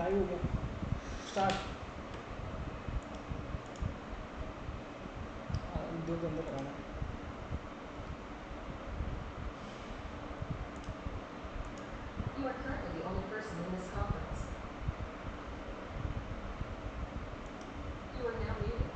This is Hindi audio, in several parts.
लाइव हो गया स्टार्ट। उद्योग धंधे लगाना है। You are currently the only person in this conference. You are now muted.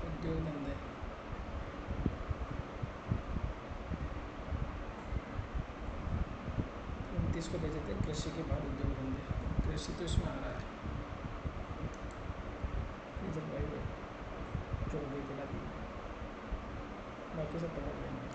उद्योग धंधे 29 को भेजे थे कृषि के बाद उद्योग धंधे। कृषि तो इसमें आ रहा है इधर भाई जो भी दिला दी बाकी सब पकड़ लेंगे।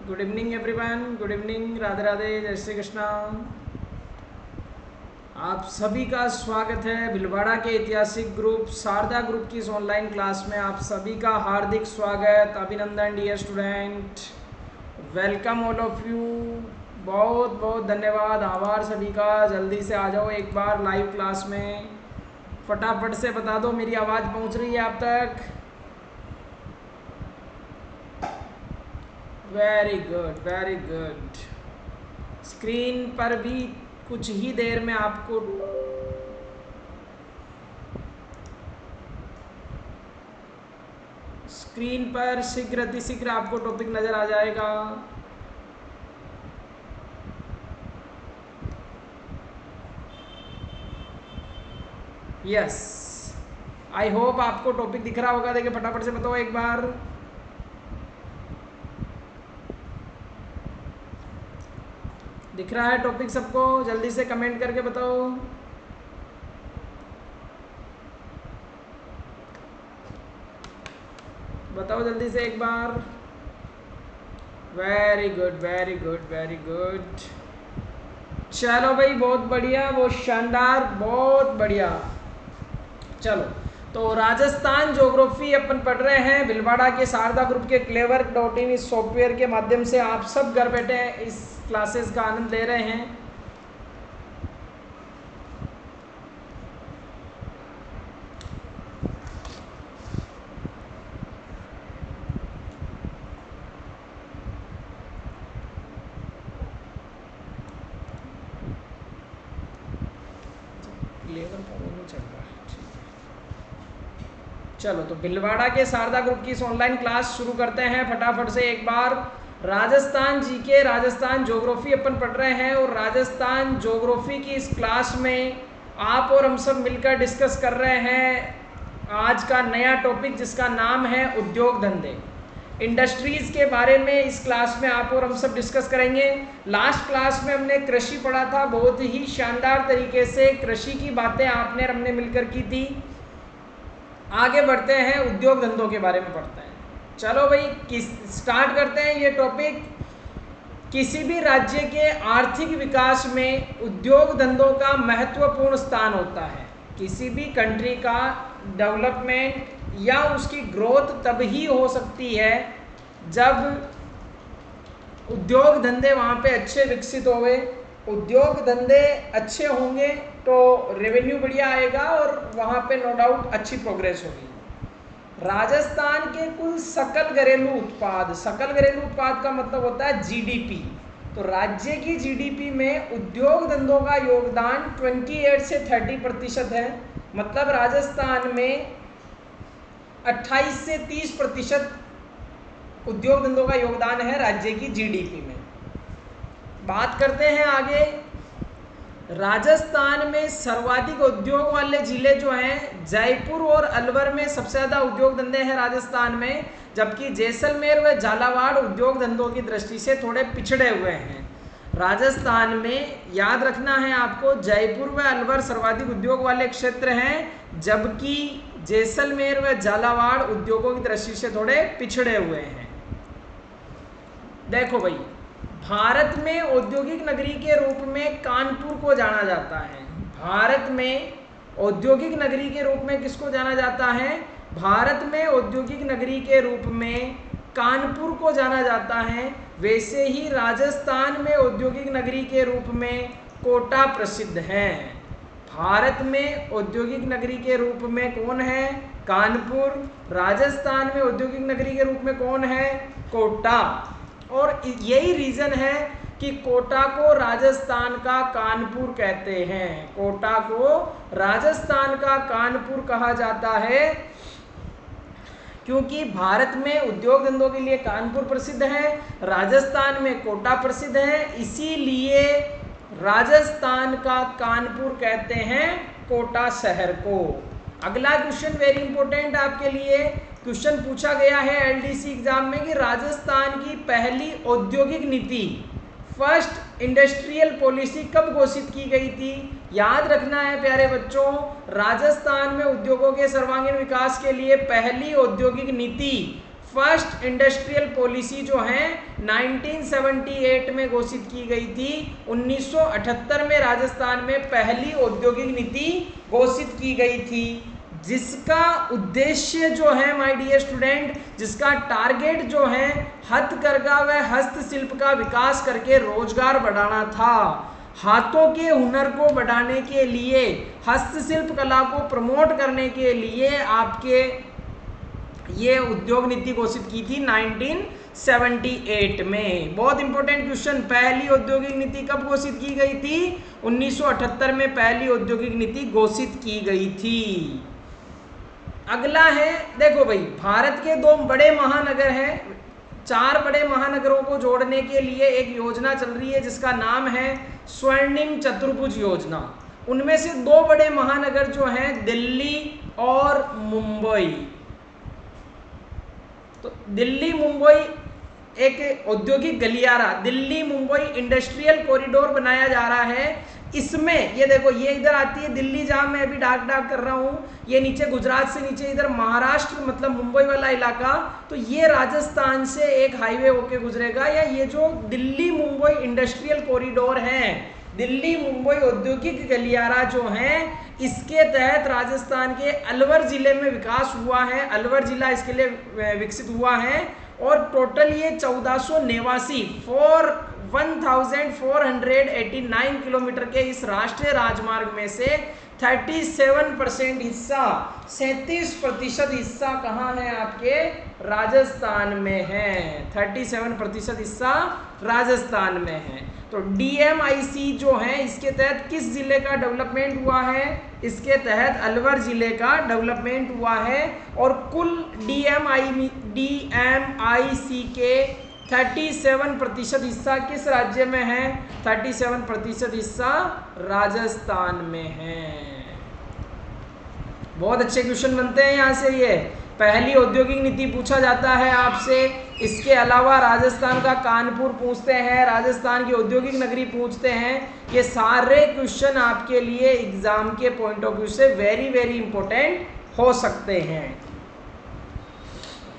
Good evening everyone, good evening, Radhe Radhe, जय श्री कृष्णा। आप सभी का स्वागत है भीलवाड़ा के ऐतिहासिक ग्रुप शारदा ग्रुप की इस ऑनलाइन क्लास में। आप सभी का हार्दिक स्वागत, अभिनंदन dear student, welcome all of you. बहुत बहुत धन्यवाद, आभार सभी का। जल्दी से आ जाओ एक बार लाइव क्लास में, फटाफट से बता दो मेरी आवाज़ पहुंच रही है आप तक। Very good, very good. Screen पर भी कुछ ही देर में आपको स्क्रीन पर शीघ्र अतिशीघ्र आपको टॉपिक नजर आ जाएगा। यस, आई होप आपको टॉपिक दिख रहा होगा। देखिए फटाफट से बताओ एक बार। दिख रहा है टॉपिक सबको? जल्दी से कमेंट करके बताओ। बताओ जल्दी से एक बार। Very good, very good, very good. चलो भाई, बहुत बढ़िया, बहुत शानदार, बहुत बढ़िया। चलो, तो राजस्थान ज्योग्राफी अपन पढ़ रहे हैं भीलवाड़ा के शारदा ग्रुप के clever.in इस सॉफ्टवेयर के माध्यम से। आप सब घर बैठे इस क्लासेस का आनंद ले रहे हैं। चलो, तो भीलवाड़ा के शारदा ग्रुप की इस ऑनलाइन क्लास शुरू करते हैं फटाफट से एक बार। राजस्थान जी के राजस्थान ज्योग्राफी अपन पढ़ रहे हैं, और राजस्थान ज्योग्राफी की इस क्लास में आप और हम सब मिलकर डिस्कस कर रहे हैं आज का नया टॉपिक, जिसका नाम है उद्योग धंधे, इंडस्ट्रीज के बारे में। इस क्लास में आप और हम सब डिस्कस करेंगे। लास्ट क्लास में हमने कृषि पढ़ा था, बहुत ही शानदार तरीके से कृषि की बातें आपने और हमने मिलकर की थी। आगे बढ़ते हैं, उद्योग धंधों के बारे में पढ़ते हैं। चलो भाई, स्टार्ट करते हैं ये टॉपिक। किसी भी राज्य के आर्थिक विकास में उद्योग धंधों का महत्वपूर्ण स्थान होता है। किसी भी कंट्री का डेवलपमेंट या उसकी ग्रोथ तब ही हो सकती है जब उद्योग धंधे वहाँ पे अच्छे विकसित होंगे। उद्योग धंधे अच्छे होंगे तो रेवेन्यू बढ़िया आएगा और वहाँ पे नो डाउट अच्छी प्रोग्रेस होगी। राजस्थान के कुल सकल घरेलू उत्पाद का मतलब होता है जीडीपी। तो राज्य की जीडीपी में उद्योग धंधों का योगदान 28 से 30% है। मतलब राजस्थान में 28 से 30% उद्योग धंधों का योगदान है राज्य की जीडीपी में। बात करते हैं आगे। राजस्थान में सर्वाधिक उद्योग वाले जिले जो हैं, जयपुर और अलवर में सबसे ज़्यादा उद्योग धंधे हैं राजस्थान में, जबकि जैसलमेर व झालावाड़ उद्योग धंधों की दृष्टि से थोड़े पिछड़े हुए हैं। राजस्थान में याद रखना है आपको, जयपुर व अलवर सर्वाधिक उद्योग वाले क्षेत्र हैं, जबकि जैसलमेर व झालावाड़ उद्योगों की दृष्टि से थोड़े पिछड़े हुए हैं। देखो भाई, भारत में औद्योगिक नगरी के रूप में कानपुर को जाना जाता है। भारत में औद्योगिक नगरी के रूप में किसको जाना जाता है? भारत में औद्योगिक नगरी के रूप में कानपुर को जाना जाता है। वैसे ही राजस्थान में औद्योगिक नगरी के रूप में कोटा प्रसिद्ध है। भारत में औद्योगिक नगरी के रूप में कौन है? कानपुर। राजस्थान में औद्योगिक नगरी के रूप में कौन है? कोटा। और यही रीज़न है कि कोटा को राजस्थान का कानपुर कहते हैं। कोटा को राजस्थान का कानपुर कहा जाता है क्योंकि भारत में उद्योग धंधों के लिए कानपुर प्रसिद्ध है, राजस्थान में कोटा प्रसिद्ध है, इसीलिए राजस्थान का कानपुर कहते हैं कोटा शहर को। अगला क्वेश्चन वेरी इंपॉर्टेंट आपके लिए। क्वेश्चन पूछा गया है एलडीसी एग्जाम में कि राजस्थान की पहली औद्योगिक नीति, फर्स्ट इंडस्ट्रियल पॉलिसी कब घोषित की गई थी? याद रखना है प्यारे बच्चों, राजस्थान में उद्योगों के सर्वांगीण विकास के लिए पहली औद्योगिक नीति, फर्स्ट इंडस्ट्रियल पॉलिसी जो है 1978 में घोषित की गई थी। 1978 में राजस्थान में पहली औद्योगिक नीति घोषित की गई थी, जिसका उद्देश्य जो है माय डियर स्टूडेंट, जिसका टारगेट जो है हथकरघा व हस्तशिल्प का विकास करके रोजगार बढ़ाना था। हाथों के हुनर को बढ़ाने के लिए, हस्तशिल्प कला को प्रमोट करने के लिए आपके ये उद्योग नीति घोषित की थी 1978 में। बहुत इंपॉर्टेंट क्वेश्चन, पहली औद्योगिक नीति कब घोषित की गई थी? 1978 में पहली औद्योगिक नीति घोषित की गई थी। अगला है, देखो भाई, भारत के 2 बड़े महानगर हैं, 4 बड़े महानगरों को जोड़ने के लिए एक योजना चल रही है जिसका नाम है स्वर्णिम चतुर्भुज योजना। उनमें से 2 बड़े महानगर जो हैं दिल्ली और मुंबई। तो दिल्ली मुंबई एक औद्योगिक गलियारा, दिल्ली मुंबई इंडस्ट्रियल कॉरिडोर बनाया जा रहा है। इसमें ये देखो, ये इधर आती है दिल्ली जहां मैं अभी डाक कर रहा हूं, ये नीचे गुजरात से नीचे इधर महाराष्ट्र मतलब मुंबई वाला इलाका, तो ये राजस्थान से एक हाईवे होके गुजरेगा। या ये जो दिल्ली मुंबई इंडस्ट्रियल कॉरिडोर है, दिल्ली मुंबई औद्योगिक गलियारा जो है, इसके तहत राजस्थान के अलवर जिले में विकास हुआ है। अलवर जिला इसके लिए विकसित हुआ है और टोटल ये 1489 1489 किलोमीटर के इस राष्ट्रीय राजमार्ग में से 37% हिस्सा, 37% हिस्सा कहाँ है? आपके राजस्थान में है। 37% हिस्सा राजस्थान में है। तो DMIC जो है, इसके तहत किस जिले का डेवलपमेंट हुआ है? इसके तहत अलवर जिले का डेवलपमेंट हुआ है। और कुल DMIC के 37% हिस्सा किस राज्य में है? 37% हिस्सा राजस्थान में है। बहुत अच्छे क्वेश्चन बनते हैं यहाँ से। ये पहली औद्योगिक नीति पूछा जाता है आपसे। इसके अलावा राजस्थान का कानपुर पूछते हैं, राजस्थान की औद्योगिक नगरी पूछते हैं। ये सारे क्वेश्चन आपके लिए एग्जाम के पॉइंट ऑफ व्यू से वेरी वेरी इंपॉर्टेंट हो सकते हैं।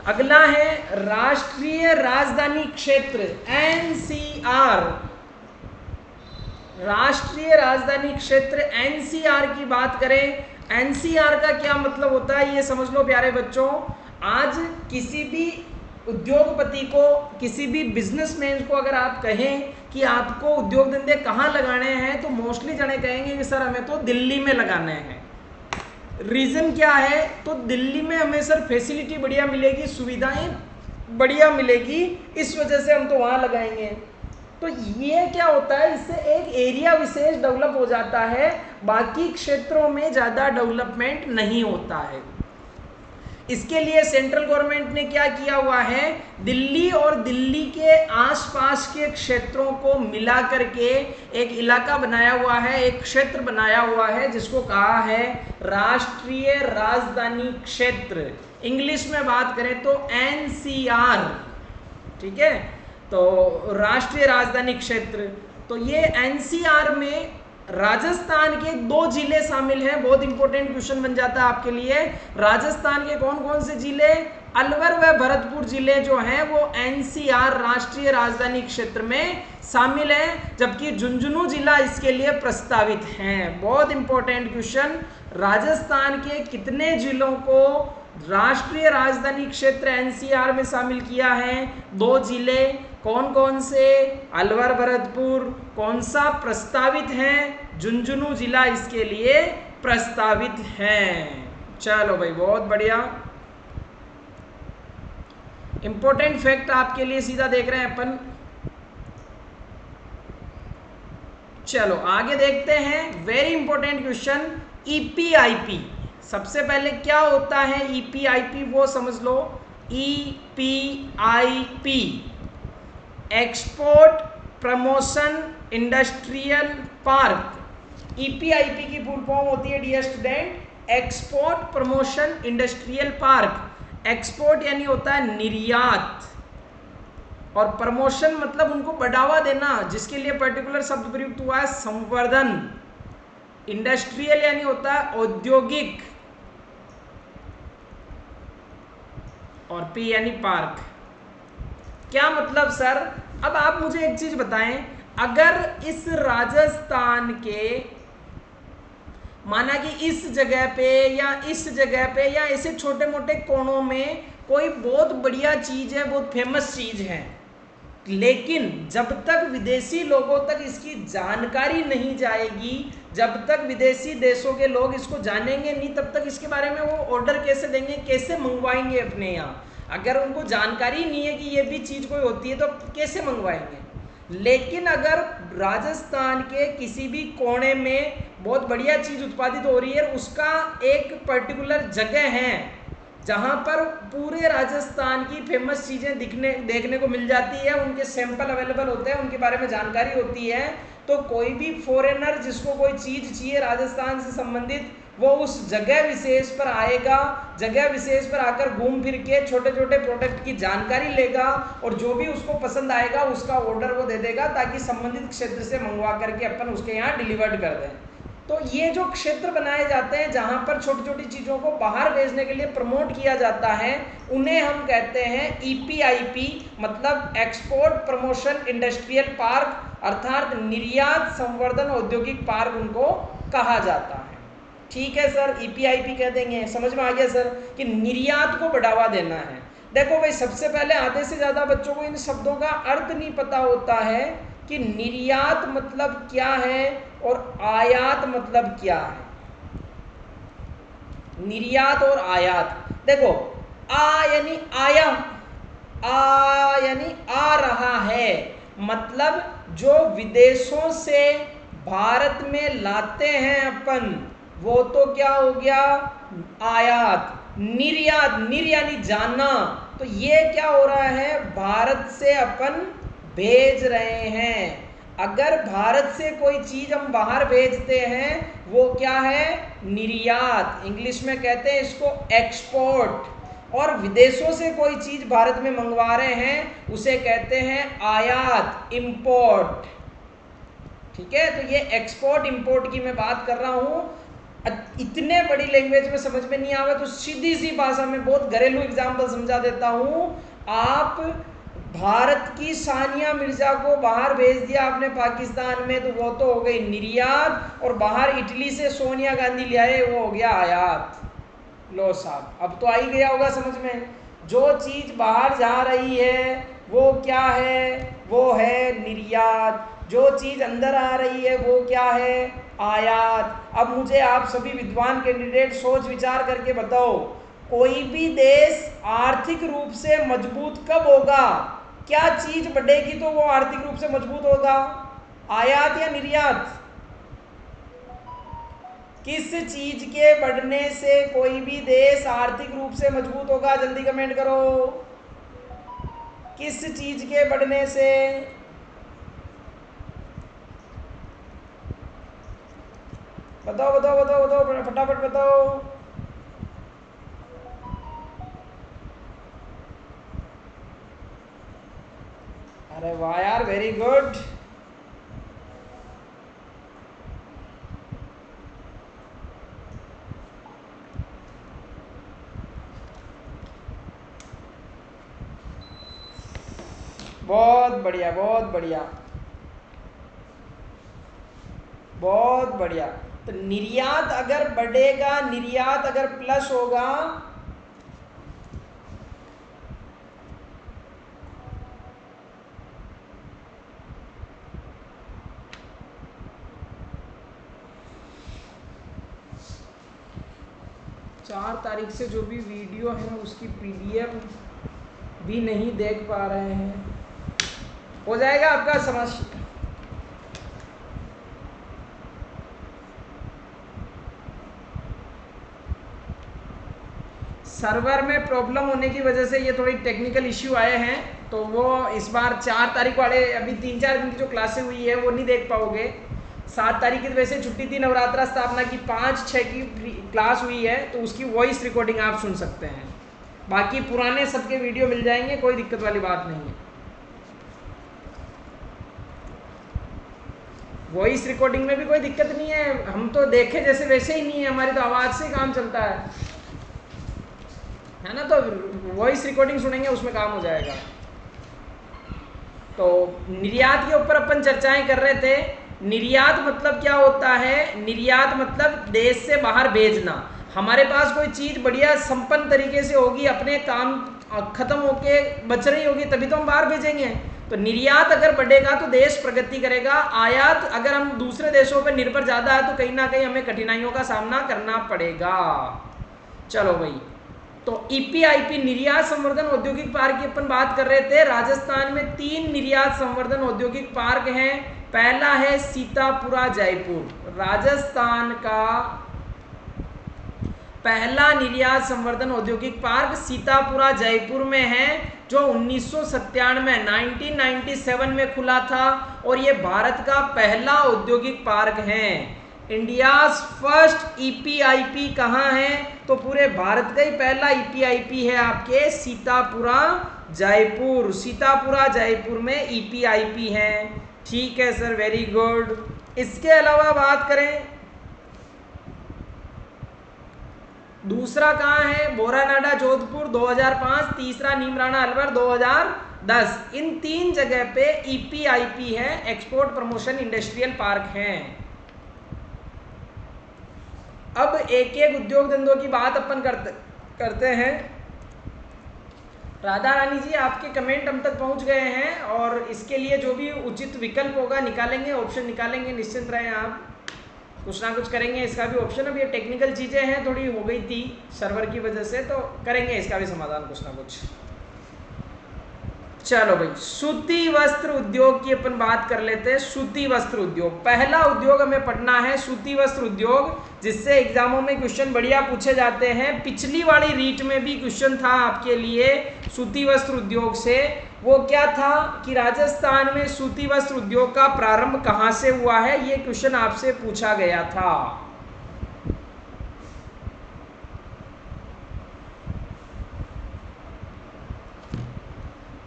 अगला है राष्ट्रीय राजधानी क्षेत्र NCR। राष्ट्रीय राजधानी क्षेत्र NCR की बात करें, NCR का क्या मतलब होता है ये समझ लो प्यारे बच्चों। आज किसी भी उद्योगपति को, किसी भी बिजनेसमैन को अगर आप कहें कि आपको उद्योग धंधे कहाँ लगाने हैं, तो मोस्टली जने कहेंगे कि सर हमें तो दिल्ली में लगाने हैं। रीज़न क्या है? तो दिल्ली में हमें सर फैसिलिटी बढ़िया मिलेगी, सुविधाएं बढ़िया मिलेगी, इस वजह से हम तो वहाँ लगाएंगे। तो ये क्या होता है, इससे एक एरिया विशेष डेवलप हो जाता है, बाकी क्षेत्रों में ज़्यादा डेवलपमेंट नहीं होता है। इसके लिए सेंट्रल गवर्नमेंट ने क्या किया हुआ है, दिल्ली और दिल्ली के आसपास के क्षेत्रों को मिला करके एक इलाका बनाया हुआ है, एक क्षेत्र बनाया हुआ है, जिसको कहा है राष्ट्रीय राजधानी क्षेत्र। इंग्लिश में बात करें तो NCR, ठीक है, तो राष्ट्रीय राजधानी क्षेत्र। तो ये NCR में राजस्थान के 2 जिले शामिल हैं। बहुत इंपॉर्टेंट क्वेश्चन बन जाता है आपके लिए। राजस्थान के कौन कौन से जिले? अलवर व भरतपुर जिले जो हैं वो NCR राष्ट्रीय राजधानी क्षेत्र में शामिल हैं, जबकि झुंझुनू जिला इसके लिए प्रस्तावित हैं। बहुत इंपॉर्टेंट क्वेश्चन, राजस्थान के कितने जिलों को राष्ट्रीय राजधानी क्षेत्र NCR में शामिल किया है? 2 जिले। कौन कौन से? अलवर भरतपुर। कौन सा प्रस्तावित है? झुंझुनू जिला इसके लिए प्रस्तावित है। चलो भाई, बहुत बढ़िया। इंपॉर्टेंट फैक्ट आपके लिए सीधा देख रहे हैं अपन। चलो आगे देखते हैं। Very important question, EPIP। सबसे पहले क्या होता है EPIP वो समझ लो। EPIP export promotion industrial park. EPIP की फुल फॉर्म होती है dear student, export promotion industrial park. Export यानी होता है निर्यात, और प्रमोशन मतलब उनको बढ़ावा देना, जिसके लिए पर्टिकुलर शब्द प्रयुक्त हुआ है संवर्धन। इंडस्ट्रियल यानी होता है औद्योगिक, और पी यानी पार्क। क्या मतलब सर? अब आप मुझे एक चीज बताएं, अगर इस राजस्थान के माना कि इस जगह पे या इस जगह पे या ऐसे छोटे मोटे कोनों में कोई बहुत बढ़िया चीज है, बहुत फेमस चीज है, लेकिन जब तक विदेशी लोगों तक इसकी जानकारी नहीं जाएगी, जब तक विदेशी देशों के लोग इसको जानेंगे नहीं, तब तक इसके बारे में वो ऑर्डर कैसे देंगे, कैसे मंगवाएंगे अपने यहाँ? अगर उनको जानकारी नहीं है कि ये भी चीज़ कोई होती है तो कैसे मंगवाएंगे? लेकिन अगर राजस्थान के किसी भी कोने में बहुत बढ़िया चीज़ उत्पादित हो रही है, उसका एक पर्टिकुलर जगह है जहाँ पर पूरे राजस्थान की फेमस चीज़ें देखने को मिल जाती है, उनके सैंपल अवेलेबल होते हैं, उनके बारे में जानकारी होती है, तो कोई भी फॉरेनर जिसको कोई चीज़ चाहिए राजस्थान से संबंधित, वो उस जगह विशेष पर आएगा, जगह विशेष पर आकर घूम फिर के छोटे छोटे प्रोडक्ट की जानकारी लेगा और जो भी उसको पसंद आएगा उसका ऑर्डर वो दे देगा, ताकि संबंधित क्षेत्र से मंगवा करके अपन उसके यहाँ डिलीवर्ड कर दें। तो ये जो क्षेत्र बनाए जाते हैं जहाँ पर छोटी छोटी चीज़ों को बाहर भेजने के लिए प्रमोट किया जाता है, उन्हें हम कहते हैं EPIP, मतलब एक्सपोर्ट प्रमोशन इंडस्ट्रियल पार्क, अर्थात निर्यात संवर्धन औद्योगिक पार्क उनको कहा जाता है। ठीक है सर, EPIP कह देंगे, समझ में आ गया सर कि निर्यात को बढ़ावा देना है। देखो भाई, सबसे पहले आधे से ज़्यादा बच्चों को इन शब्दों का अर्थ नहीं पता होता है कि निर्यात मतलब क्या है और आयात मतलब क्या है। निर्यात और आयात, देखो, आ यानी आया, आ यानी आ रहा है, मतलब जो विदेशों से भारत में लाते हैं अपन, वो तो क्या हो गया, आयात। निर्यात, निर यानी जाना, तो ये क्या हो रहा है, भारत से अपन भेज रहे हैं। अगर भारत से कोई चीज हम बाहर भेजते हैं वो क्या है, निर्यात, इंग्लिश में कहते हैं इसको एक्सपोर्ट। और विदेशों से कोई चीज भारत में मंगवा रहे हैं उसे कहते हैं आयात, इंपोर्ट। ठीक है, तो ये एक्सपोर्ट इंपोर्ट की मैं बात कर रहा हूं। इतने बड़ी लैंग्वेज में समझ में नहीं आवे तो सीधी सी भाषा में बहुत घरेलू एग्जाम्पल समझा देता हूं। आप भारत की सानिया मिर्जा को बाहर भेज दिया आपने पाकिस्तान में, तो वो तो हो गई निर्यात, और बाहर इटली से सोनिया गांधी ले आए, वो हो गया आयात। लो साहब, अब तो आ ही गया होगा समझ में। जो चीज बाहर जा रही है वो क्या है, वो है निर्यात। जो चीज अंदर आ रही है वो क्या है, आयात। अब मुझे आप सभी विद्वान कैंडिडेट सोच विचार करके बताओ, कोई भी देश आर्थिक रूप से मजबूत कब होगा, क्या चीज बढ़ेगी तो वो आर्थिक रूप से मजबूत होगा, आयात या निर्यात? किस चीज के बढ़ने से कोई भी देश आर्थिक रूप से मजबूत होगा, जल्दी कमेंट करो। किस चीज के बढ़ने से? बताओ बताओ बताओ बताओ, फटाफट बताओ। अरे वाह यार, वेरी गुड। बहुत बढ़िया बहुत बढ़िया बहुत बढ़िया। तो निर्यात अगर बढ़ेगा, निर्यात अगर प्लस होगा, चार तारीख से जो भी वीडियो है उसकी PDF भी नहीं देख पा रहे हैं, हो जाएगा आपका समझ। सर्वर में प्रॉब्लम होने की वजह से ये थोड़ी टेक्निकल इश्यू आए हैं, तो वो इस बार 4 तारीख वाले, अभी 3-4 दिन की जो क्लासें हुई है वो नहीं देख पाओगे। 7 तारीख की तो वैसे छुट्टी थी, नवरात्रा स्थापना की 5-6 की क्लास हुई है, तो उसकी वॉइस रिकॉर्डिंग आप सुन सकते हैं। बाकी पुराने सबके वीडियो मिल जाएंगे, कोई दिक्कत वाली बात नहीं है। वॉइस रिकॉर्डिंग में भी कोई दिक्कत नहीं है, हम तो देखे जैसे वैसे ही नहीं है, हमारी तो आवाज़ से काम चलता है। है ना, तो वॉइस रिकॉर्डिंग सुनेंगे उसमें काम हो जाएगा। तो निर्यात के ऊपर अपन चर्चाएं कर रहे थे। निर्यात मतलब क्या होता है? निर्यात मतलब देश से बाहर भेजना। हमारे पास कोई चीज बढ़िया संपन्न तरीके से होगी, अपने काम खत्म होके बच रही होगी, तभी तो हम बाहर भेजेंगे। तो निर्यात अगर बढ़ेगा तो देश प्रगति करेगा। आयात अगर हम दूसरे देशों पर निर्भर ज्यादा है तो कहीं ना कहीं हमें कठिनाइयों का सामना करना पड़ेगा। चलो भाई, तो ईपीआईपी निर्यात संवर्धन औद्योगिक पार्क की अपन बात कर रहे थे। राजस्थान में 3 निर्यात संवर्धन औद्योगिक पार्क हैं। पहला है सीतापुरा जयपुर। राजस्थान का पहला निर्यात संवर्धन औद्योगिक पार्क सीतापुरा जयपुर में है, जो 1997 में खुला था, और ये भारत का पहला औद्योगिक पार्क है। इंडियाज फर्स्ट ईपीआईपी कहाँ है? तो पूरे भारत का ही पहला ईपीआईपी है आपके सीतापुरा जयपुर। सीतापुरा जयपुर में ईपीआईपी है। ठीक है सर, वेरी गुड। इसके अलावा बात करें, दूसरा कहाँ है? बोरानाडा जोधपुर 2005, तीसरा नीमराना अलवर 2010। इन 3 जगह पे ईपीआईपी है, एक्सपोर्ट प्रमोशन इंडस्ट्रियल पार्क हैं। अब एक एक उद्योग धंधों की बात अपन करते हैं। राधा रानी जी, आपके कमेंट हम तक पहुंच गए हैं, और इसके लिए जो भी उचित विकल्प होगा निकालेंगे, ऑप्शन निकालेंगे, निश्चिंत रहें आप। कुछ ना कुछ करेंगे इसका भी ऑप्शन। अब ये टेक्निकल चीज़ें हैं, थोड़ी हो गई थी सर्वर की वजह से, तो करेंगे इसका भी समाधान कुछ ना कुछ। चलो भाई, सूती वस्त्र उद्योग की अपन बात कर लेते हैं। सूती वस्त्र उद्योग पहला उद्योग हमें पढ़ना है, सूती वस्त्र उद्योग, जिससे एग्जामों में क्वेश्चन बढ़िया पूछे जाते हैं। पिछली वाली रीट में भी क्वेश्चन था आपके लिए सूती वस्त्र उद्योग से। वो क्या था कि राजस्थान में सूती वस्त्र उद्योग का प्रारंभ कहाँ से हुआ है, ये क्वेश्चन आपसे पूछा गया था।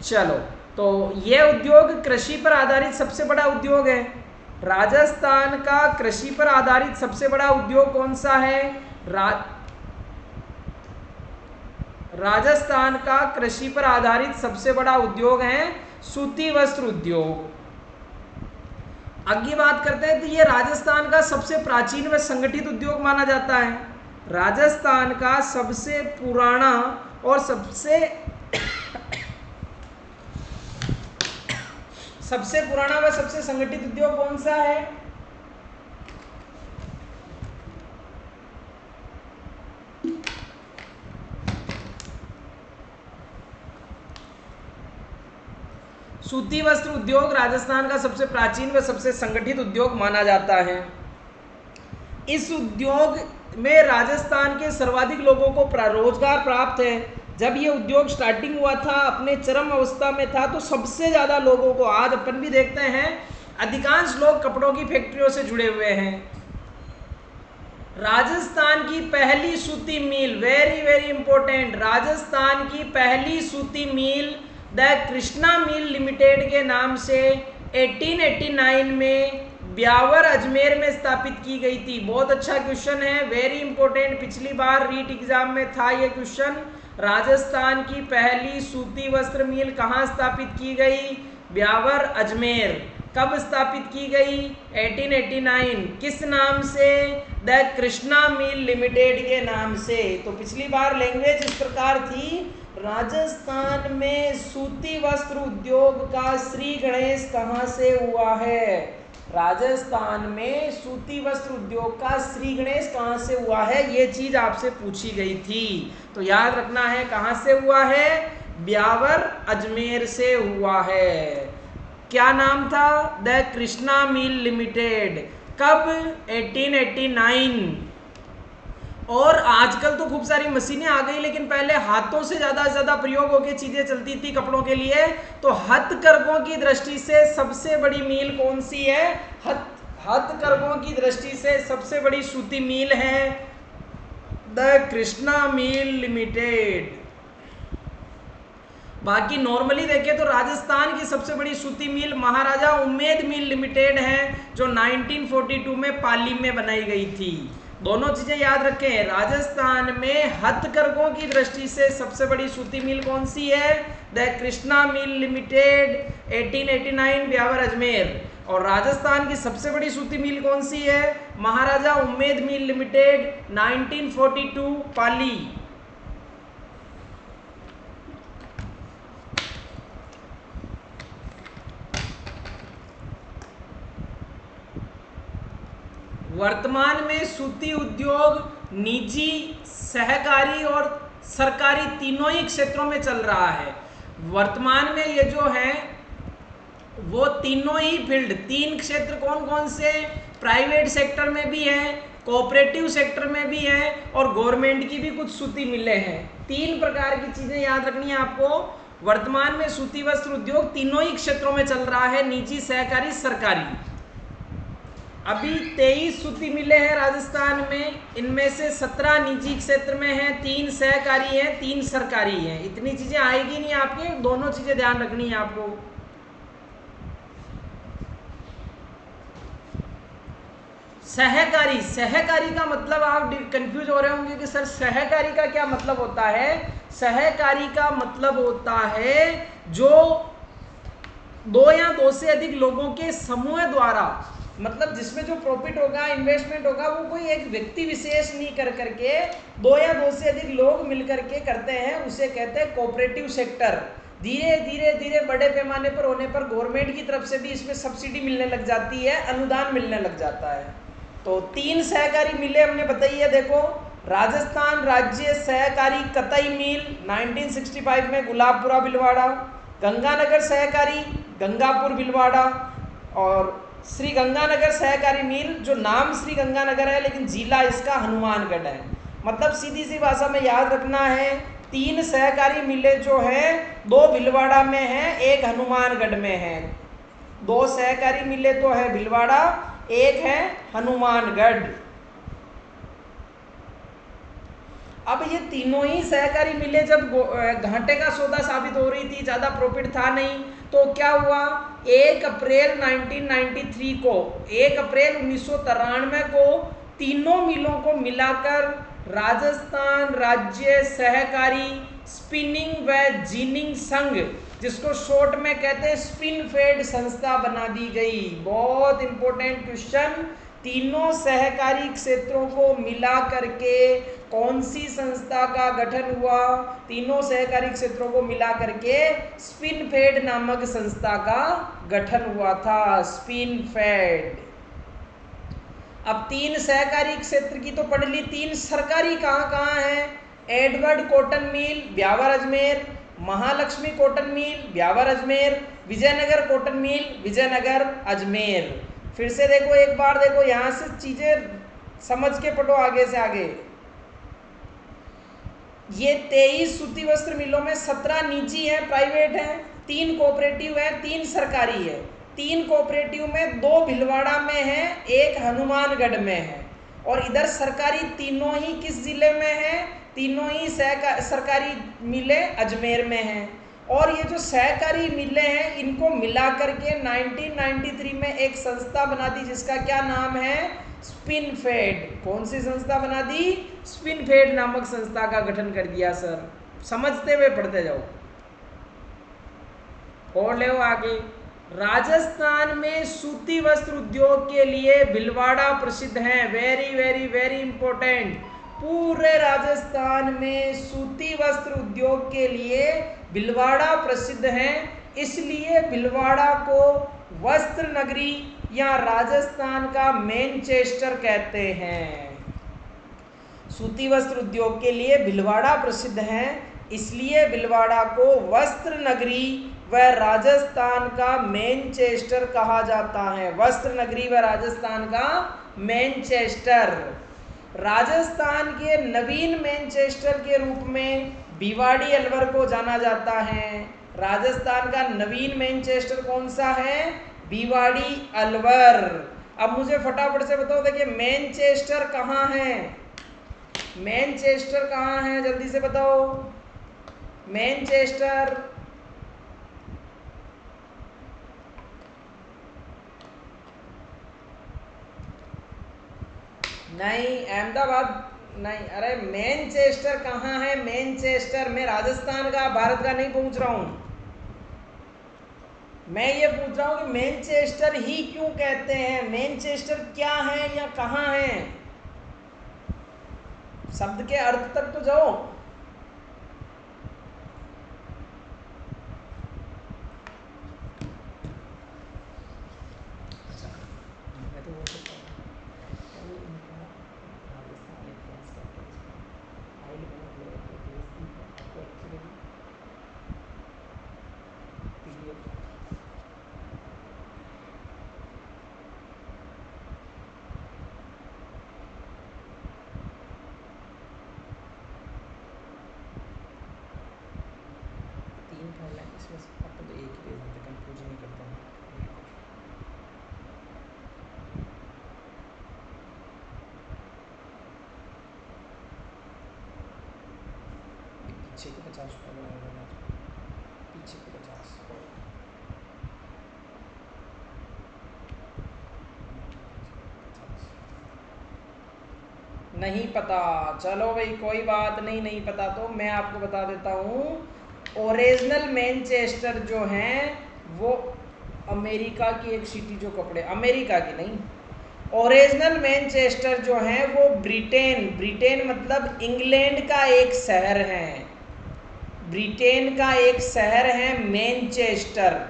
चलो, तो ये उद्योग कृषि पर आधारित सबसे बड़ा उद्योग है। राजस्थान का कृषि पर आधारित सबसे बड़ा उद्योग कौन सा है? राजस्थान का कृषि पर आधारित सबसे बड़ा उद्योग है सूती वस्त्र उद्योग। आगे बात करते हैं, तो ये राजस्थान का सबसे प्राचीन व संगठित उद्योग माना जाता है। राजस्थान का सबसे पुराना और सबसे पुराना व सबसे संगठित उद्योग कौन सा है? सूती वस्त्र उद्योग राजस्थान का सबसे प्राचीन व सबसे संगठित उद्योग माना जाता है। इस उद्योग में राजस्थान के सर्वाधिक लोगों को रोजगार प्राप्त है। जब ये उद्योग स्टार्टिंग हुआ था, अपने चरम अवस्था में था, तो सबसे ज़्यादा लोगों को, आज अपन भी देखते हैं अधिकांश लोग कपड़ों की फैक्ट्रियों से जुड़े हुए हैं। राजस्थान की पहली सूती मिल, वेरी वेरी इंपॉर्टेंट, राजस्थान की पहली सूती मिल द कृष्णा मिल लिमिटेड के नाम से 1889 में ब्यावर अजमेर में स्थापित की गई थी। बहुत अच्छा क्वेश्चन है, वेरी इंपॉर्टेंट, पिछली बार रीट एग्जाम में था ये क्वेश्चन। राजस्थान की पहली सूती वस्त्र मिल कहाँ स्थापित की गई? ब्यावर अजमेर। कब स्थापित की गई? 1889। किस नाम से? द कृष्णा मिल लिमिटेड के नाम से। तो पिछली बार लैंग्वेज इस प्रकार थी, राजस्थान में सूती वस्त्र उद्योग का श्री गणेश कहाँ से हुआ है? राजस्थान में सूती वस्त्र उद्योग का श्री गणेश कहाँ से हुआ है, ये चीज आपसे पूछी गई थी। तो याद रखना है कहाँ से हुआ है? ब्यावर अजमेर से हुआ है। क्या नाम था? The Krishna mill limited. कब? 1889। और आजकल तो खूब सारी मशीनें आ गई, लेकिन पहले हाथों से ज़्यादा प्रयोग होकर चीज़ें चलती थी कपड़ों के लिए। तो हथकरघों की दृष्टि से सबसे बड़ी मिल कौन सी है? हथकरघों की दृष्टि से सबसे बड़ी सूती मिल है द कृष्णा मिल लिमिटेड। बाकी नॉर्मली देखें तो राजस्थान की सबसे बड़ी सूती मिल महाराजा उम्मेद मिल लिमिटेड है, जो 1942 में पाली में बनाई गई थी। दोनों चीजें याद रखें। राजस्थान में हथकरघों की दृष्टि से सबसे बड़ी सूती मिल कौन सी है? The Krishna mill limited 1889 Beawar Ajmer. और राजस्थान की सबसे बड़ी सूती मिल कौन सी है? महाराजा उम्मेद मिल लिमिटेड 1942 पाली। वर्तमान में सूती उद्योग निजी, सहकारी और सरकारी तीनों ही क्षेत्रों में चल रहा है। वर्तमान में ये जो है वो तीनों ही फील्ड, तीन क्षेत्र कौन कौन से? प्राइवेट सेक्टर में भी है, कोऑपरेटिव सेक्टर में भी है और गवर्नमेंट की भी कुछ सूती मिलें हैं। तीन प्रकार की चीजें याद रखनी है आपको। वर्तमान में सूती वस्त्र उद्योग तीनों ही क्षेत्रों में चल रहा है, निजी, सहकारी, सरकारी। अभी 23 सूती मिलें हैं राजस्थान में, इनमें से 17 निजी क्षेत्र में हैं, 3 सहकारी हैं, 3 सरकारी हैं। इतनी चीजें आएगी नहीं आपके, दोनों चीजें ध्यान रखनी है आपको। सहकारी, सहकारी का मतलब आप कंफ्यूज हो रहे होंगे कि सर सहकारी का क्या मतलब होता है? सहकारी का मतलब होता है जो दो या दो से अधिक लोगों के समूह द्वारा, मतलब जिसमें जो प्रॉफिट होगा, इन्वेस्टमेंट होगा, वो कोई एक व्यक्ति विशेष नहीं कर करके दो या दो से अधिक लोग मिल करके करते हैं, उसे कहते हैं कोऑपरेटिव सेक्टर। धीरे धीरे धीरे बड़े पैमाने पर होने पर गवर्नमेंट की तरफ से भी इसमें सब्सिडी मिलने लग जाती है, अनुदान मिलने लग जाता है। तो 3 सहकारी मिलें हमने बताई है। देखो, राजस्थान राज्य सहकारी कतई मिल 1965 में गुलाबपुरा भिलवाड़ा, गंगानगर सहकारी गंगापुर भिलवाड़ा, और श्री गंगानगर सहकारी मिल जो नाम श्री गंगानगर है लेकिन जिला इसका हनुमानगढ़ है। मतलब सीधी सी भाषा में याद रखना है, 3 सहकारी मिलें जो हैं, 2 भिलवाड़ा में हैं, 1 हनुमानगढ़ में है। 2 सहकारी मिलें तो है भिलवाड़ा, 1 है हनुमानगढ़। अब ये तीनों ही सहकारी मिलें जब घाटे का सौदा साबित हो रही थी, ज़्यादा प्रॉफिट था नहीं, तो क्या हुआ? 1 अप्रैल 1993 को, 1 अप्रैल 1993 को तीनों मिलों को मिलाकर राजस्थान राज्य सहकारी स्पिनिंग व जीनिंग संघ, जिसको शॉर्ट में कहते हैं स्पिनफेड, संस्था बना दी गई। बहुत इंपॉर्टेंट क्वेश्चन। तीनों सहकारी क्षेत्रों को मिला करके कौन सी संस्था का गठन हुआ? तीनों सहकारी क्षेत्रों को मिला करके स्पिनफेड नामक संस्था का गठन हुआ था, स्पिनफेड। अब 3 सहकारी क्षेत्र की तो पढ़ ली, 3 सरकारी कहाँ कहाँ हैं? Edward cotton mill Beawar Ajmer, Mahalakshmi cotton mill Beawar Ajmer, Vijaynagar cotton mill Vijaynagar Ajmer. फिर से देखो, एक बार देखो, यहाँ से चीजें समझ के पढ़ो आगे से आगे। ये 23 सूती वस्त्र मिलों में 17 निजी हैं, प्राइवेट हैं, 3 कोऑपरेटिव हैं, 3 सरकारी है। 3 कोऑपरेटिव में 2 भिलवाड़ा में है, 1 हनुमानगढ़ में है। और इधर सरकारी तीनों ही किस जिले में है? तीनों ही सरकारी मिलें अजमेर में हैं। और ये जो सहकारी मिलें हैं, इनको मिला करके 1993 में एक संस्था बना दी जिसका क्या नाम है? स्पिनफेड। कौन सी संस्था बना दी? स्पिनफेड नामक संस्था का गठन कर दिया। सर समझते हुए पढ़ते जाओ और ले आगे। राजस्थान में सूती वस्त्र उद्योग के लिए भिलवाड़ा प्रसिद्ध है। Very very very important. पूरे राजस्थान में सूती वस्त्र उद्योग के लिए भिलवाड़ा प्रसिद्ध है, इसलिए भिलवाड़ा को वस्त्र नगरी या राजस्थान का मैनचेस्टर कहते हैं। सूती वस्त्र उद्योग के लिए भिलवाड़ा प्रसिद्ध है, इसलिए भिलवाड़ा को वस्त्र नगरी व राजस्थान का मैनचेस्टर कहा जाता है। वस्त्र नगरी व राजस्थान का मैनचेस्टर। राजस्थान के नवीन मैनचेस्टर के रूप में भिवाड़ी अलवर को जाना जाता है। राजस्थान का नवीन मैनचेस्टर कौन सा है? भिवाड़ी अलवर। अब मुझे फटाफट से बताओ, देखिए मैनचेस्टर कहाँ है? मैनचेस्टर कहाँ है, जल्दी से बताओ। मैनचेस्टर नहीं, अहमदाबाद नहीं। अरे मैनचेस्टर कहाँ है? मैनचेस्टर मैं राजस्थान का, भारत का नहीं पूछ रहा हूँ। मैं ये पूछ रहा हूँ कि मैनचेस्टर ही क्यों कहते हैं? मैनचेस्टर क्या है या कहाँ है? शब्द के अर्थ तक तो जाओ। मैं तो बोल सकता हूँ तीन फाइल है, इसमें से अपन तो एक ही भेज देते, कंफ्यूज नहीं करते हैं। पीछे के 50 रुपये बनाएगा, पीछे के 50 नहीं पता। चलो भाई कोई बात नहीं, नहीं पता तो मैं आपको बता देता हूँ। ओरिजिनल मैनचेस्टर जो हैं वो अमेरिका की एक सिटी, जो कपड़े, अमेरिका की नहीं, ओरिजिनल मैनचेस्टर जो हैं वो ब्रिटेन, ब्रिटेन मतलब इंग्लैंड का एक शहर है। ब्रिटेन का एक शहर है मैनचेस्टर।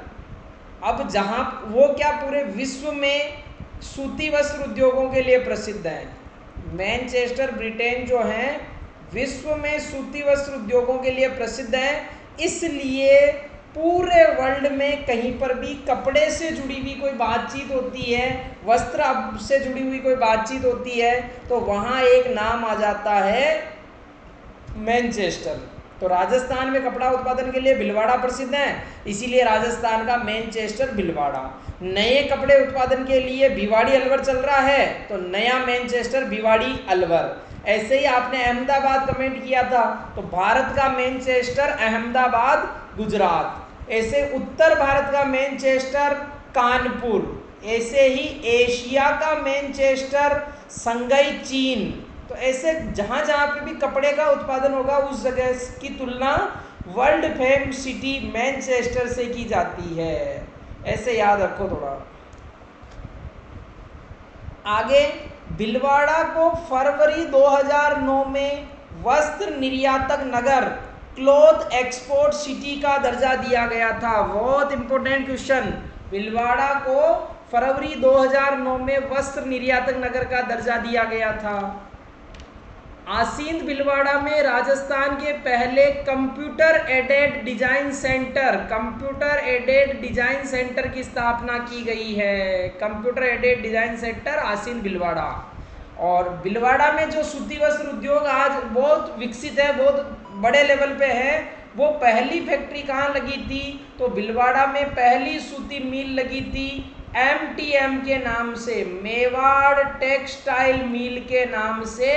अब जहाँ वो क्या पूरे विश्व में सूती वस्त्र उद्योगों के लिए प्रसिद्ध है। मैनचेस्टर ब्रिटेन जो है विश्व में सूती वस्त्र उद्योगों के लिए प्रसिद्ध है। इसलिए पूरे वर्ल्ड में कहीं पर भी कपड़े से जुड़ी हुई कोई बातचीत होती है, वस्त्र से जुड़ी हुई कोई बातचीत होती है, तो वहाँ एक नाम आ जाता है मैनचेस्टर। तो राजस्थान में कपड़ा उत्पादन के लिए भिलवाड़ा प्रसिद्ध है, इसीलिए राजस्थान का मैनचेस्टर भिलवाड़ा। नए कपड़े उत्पादन के लिए भिवाड़ी अलवर चल रहा है, तो नया मैनचेस्टर भिवाड़ी अलवर। ऐसे ही आपने अहमदाबाद कमेंट किया था, तो भारत का मैनचेस्टर अहमदाबाद गुजरात। ऐसे उत्तर भारत का मैनचेस्टर कानपुर। ऐसे ही एशिया का मैनचेस्टर संघई चीन। तो ऐसे जहाँ जहाँ पे भी कपड़े का उत्पादन होगा उस जगह की तुलना वर्ल्ड फेम सिटी मैनचेस्टर से की जाती है। ऐसे याद रखो थोड़ा। आगे, भिलवाड़ा को फरवरी 2009 में वस्त्र निर्यातक नगर, क्लॉथ एक्सपोर्ट सिटी का दर्जा दिया गया था। बहुत इंपॉर्टेंट क्वेश्चन। भिलवाड़ा को फरवरी 2009 में वस्त्र निर्यातक नगर का दर्जा दिया गया था। आसींद भिलवाड़ा में राजस्थान के पहले computer aided design centre, computer aided design centre की स्थापना की गई है। Computer aided design centre Asind Bhilwara. और भिलवाड़ा में जो सूती वस्त्र उद्योग आज बहुत विकसित है, बहुत बड़े लेवल पे है, वो पहली फैक्ट्री कहाँ लगी थी? तो भिलवाड़ा में पहली सूती मिल लगी थी MTM के नाम से, मेवाड़ टेक्सटाइल मिल के नाम से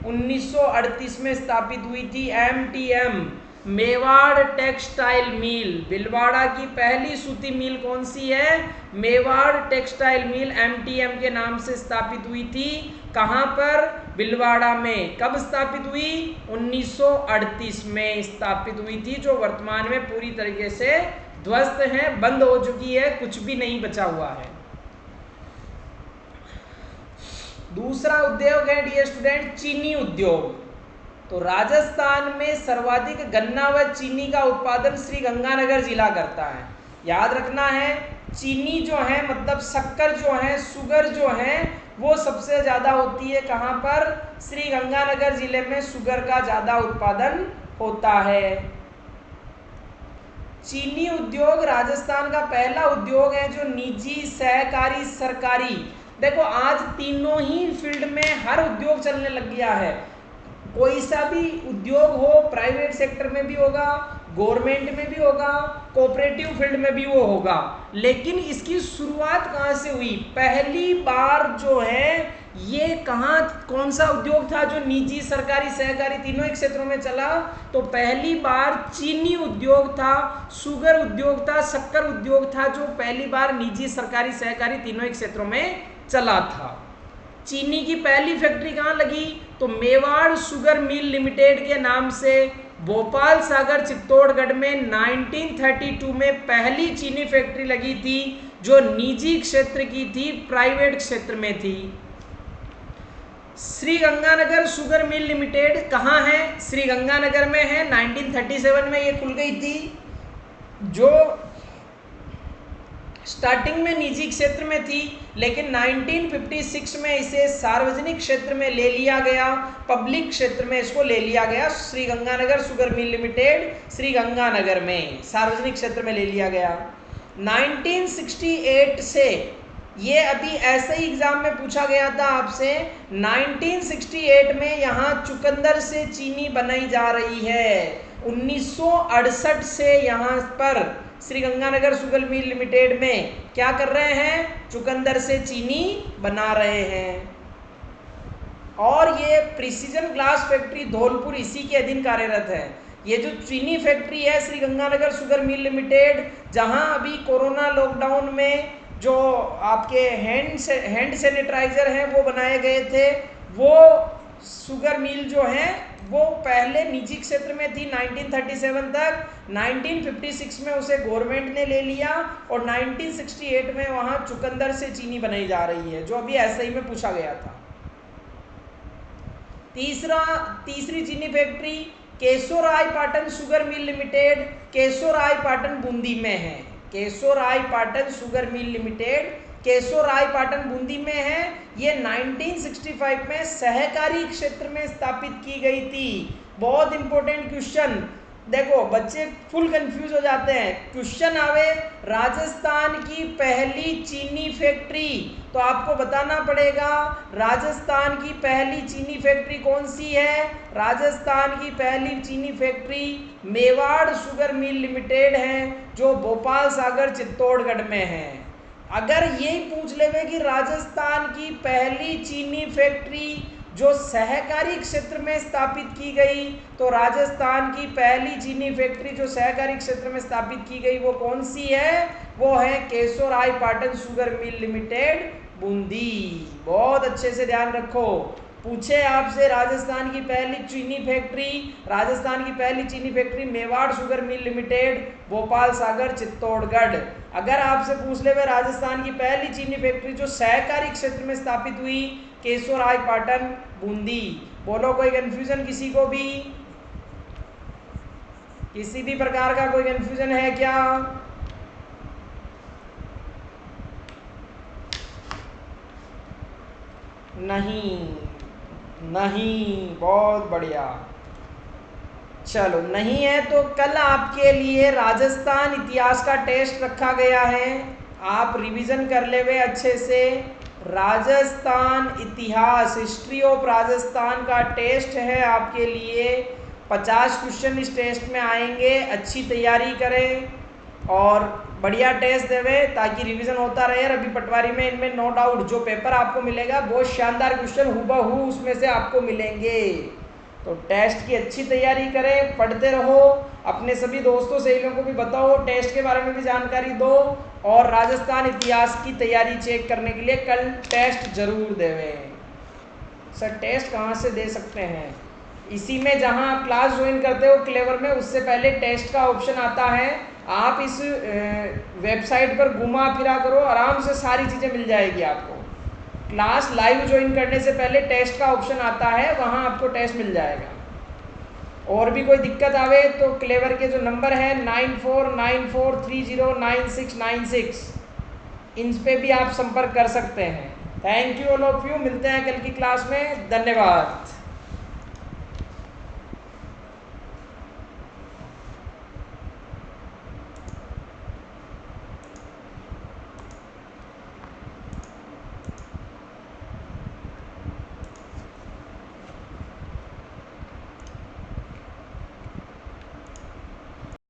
1938 में स्थापित हुई थी MTM, Mewar textile mill. Bhilwara की पहली सूती मिल कौन सी है? मेवाड़ टेक्सटाइल मिल MTM के नाम से स्थापित हुई थी। कहाँ पर? भिलवाड़ा में। कब स्थापित हुई? 1938 में स्थापित हुई थी, जो वर्तमान में पूरी तरीके से ध्वस्त है, बंद हो चुकी है, कुछ भी नहीं बचा हुआ है। दूसरा उद्योग है डियर स्टूडेंट, चीनी उद्योग। तो राजस्थान में सर्वाधिक गन्ना व चीनी का उत्पादन श्री गंगानगर जिला करता है। याद रखना है, चीनी जो है मतलब शक्कर जो है, शुगर जो है, वो सबसे ज़्यादा होती है कहाँ पर? श्री गंगानगर जिले में शुगर का ज़्यादा उत्पादन होता है। चीनी उद्योग राजस्थान का पहला उद्योग है जो निजी, सहकारी, सरकारी, देखो आज तीनों ही फील्ड में हर उद्योग चलने लग गया है। कोई सा भी उद्योग हो, प्राइवेट सेक्टर में भी होगा, गवर्नमेंट में भी होगा, कोऑपरेटिव फील्ड में भी वो होगा। लेकिन इसकी शुरुआत कहाँ से हुई? पहली बार जो है ये कहाँ, कौन सा उद्योग था जो निजी, सरकारी, सहकारी तीनों ही क्षेत्रों में चला? तो पहली बार चीनी उद्योग था, शुगर उद्योग था, शक्कर उद्योग था, जो पहली बार निजी, सरकारी, सहकारी तीनों ही क्षेत्रों में चला था। चीनी की पहली फैक्ट्री कहाँ लगी? तो मेवाड़ शुगर मिल लिमिटेड के नाम से भोपाल सागर चित्तौड़गढ़ में 1932 में पहली चीनी फैक्ट्री लगी थी, जो निजी क्षेत्र की थी, प्राइवेट क्षेत्र में थी। Shri Ganganagar sugar mill limited कहाँ है? श्री गंगानगर में है। 1937 में ये खुल गई थी, जो स्टार्टिंग में निजी क्षेत्र में थी, लेकिन 1956 में इसे सार्वजनिक क्षेत्र में ले लिया गया, पब्लिक क्षेत्र में इसको ले लिया गया। Shri Ganganagar sugar mill limited Shri Ganganagar में सार्वजनिक क्षेत्र में ले लिया गया। 1968 से, ये अभी ऐसे ही एग्जाम में पूछा गया था आपसे, 1968 में यहाँ चुकंदर से चीनी बनाई जा रही है। 1968 से यहाँ पर Shri Ganganagar sugar mill limited में क्या कर रहे हैं? चुकंदर से चीनी बना रहे हैं। और ये प्रिसीजन ग्लास फैक्ट्री धौलपुर इसी के अधीन कार्यरत है। ये जो चीनी फैक्ट्री है Shri Ganganagar sugar mill limited, जहां अभी कोरोना लॉकडाउन में जो आपके हैंड सैनिटाइजर हैं वो बनाए गए थे, वो शुगर मिल जो है वो पहले निजी क्षेत्र में थी 1937 तक। 1956 में उसे गवर्नमेंट ने ले लिया और 1968 में वहाँ चुकंदर से चीनी बनाई जा रही है, जो अभी ऐसे ही में पूछा गया था। तीसरी चीनी factory Keshoraipatan sugar mill limited, Keshoraipatan Bundi में है। Keshoraipatan sugar mill limited Keshoraipatan Bundi में है। ये 1965 में सहकारी क्षेत्र में स्थापित की गई थी। बहुत इंपॉर्टेंट क्वेश्चन, देखो बच्चे फुल कंफ्यूज हो जाते हैं। क्वेश्चन आवे राजस्थान की पहली चीनी फैक्ट्री, तो आपको बताना पड़ेगा राजस्थान की पहली चीनी फैक्ट्री कौन सी है। राजस्थान की पहली चीनी factory Mewar sugar mill limited है, जो भोपाल सागर चित्तौड़गढ़ में है। अगर यही पूछ लेवे कि राजस्थान की पहली चीनी फैक्ट्री जो सहकारी क्षेत्र में स्थापित की गई, तो राजस्थान की पहली चीनी फैक्ट्री जो सहकारी क्षेत्र में स्थापित की गई वो कौन सी है? वो है Keshoraipatan sugar mill limited Bundi. बहुत अच्छे से ध्यान रखो, पूछे आपसे राजस्थान की पहली चीनी factory Mewar sugar mill limited Bhopal Sagar Chittorgarh. अगर आपसे पूछ ले राजस्थान की पहली चीनी फैक्ट्री जो सहकारी क्षेत्र में स्थापित हुई, केशोरायपाटन बूंदी। बोलो कोई कंफ्यूजन किसी को भी? किसी भी प्रकार का कोई कंफ्यूजन है क्या? नहीं, बहुत बढ़िया। चलो, नहीं है तो कल आपके लिए राजस्थान इतिहास का टेस्ट रखा गया है, आप रिवीजन कर ले वे अच्छे से। राजस्थान इतिहास, हिस्ट्री ऑफ राजस्थान का टेस्ट है आपके लिए। 50 क्वेश्चन इस टेस्ट में आएंगे, अच्छी तैयारी करें और बढ़िया टेस्ट देवे ताकि रिवीजन होता रहे। अभी पटवारी में इनमें नो डाउट जो पेपर आपको मिलेगा बहुत शानदार क्वेश्चन हूबहू उसमें से आपको मिलेंगे। तो टेस्ट की अच्छी तैयारी करें, पढ़ते रहो, अपने सभी दोस्तों सहेलियों को भी बताओ, टेस्ट के बारे में भी जानकारी दो और राजस्थान इतिहास की तैयारी चेक करने के लिए कल टेस्ट जरूर देवें। सर टेस्ट कहाँ से दे सकते हैं? इसी में जहाँ आप क्लास ज्वाइन करते हो क्लेवर में, उससे पहले टेस्ट का ऑप्शन आता है। आप इस वेबसाइट पर घुमा फिरा करो, आराम से सारी चीज़ें मिल जाएगी आपको। क्लास लाइव ज्वाइन करने से पहले टेस्ट का ऑप्शन आता है, वहाँ आपको टेस्ट मिल जाएगा। और भी कोई दिक्कत आवे तो क्लेवर के जो नंबर है 9494309696, इन पे भी आप संपर्क कर सकते हैं। Thank you all of you, मिलते हैं कल की क्लास में, धन्यवाद।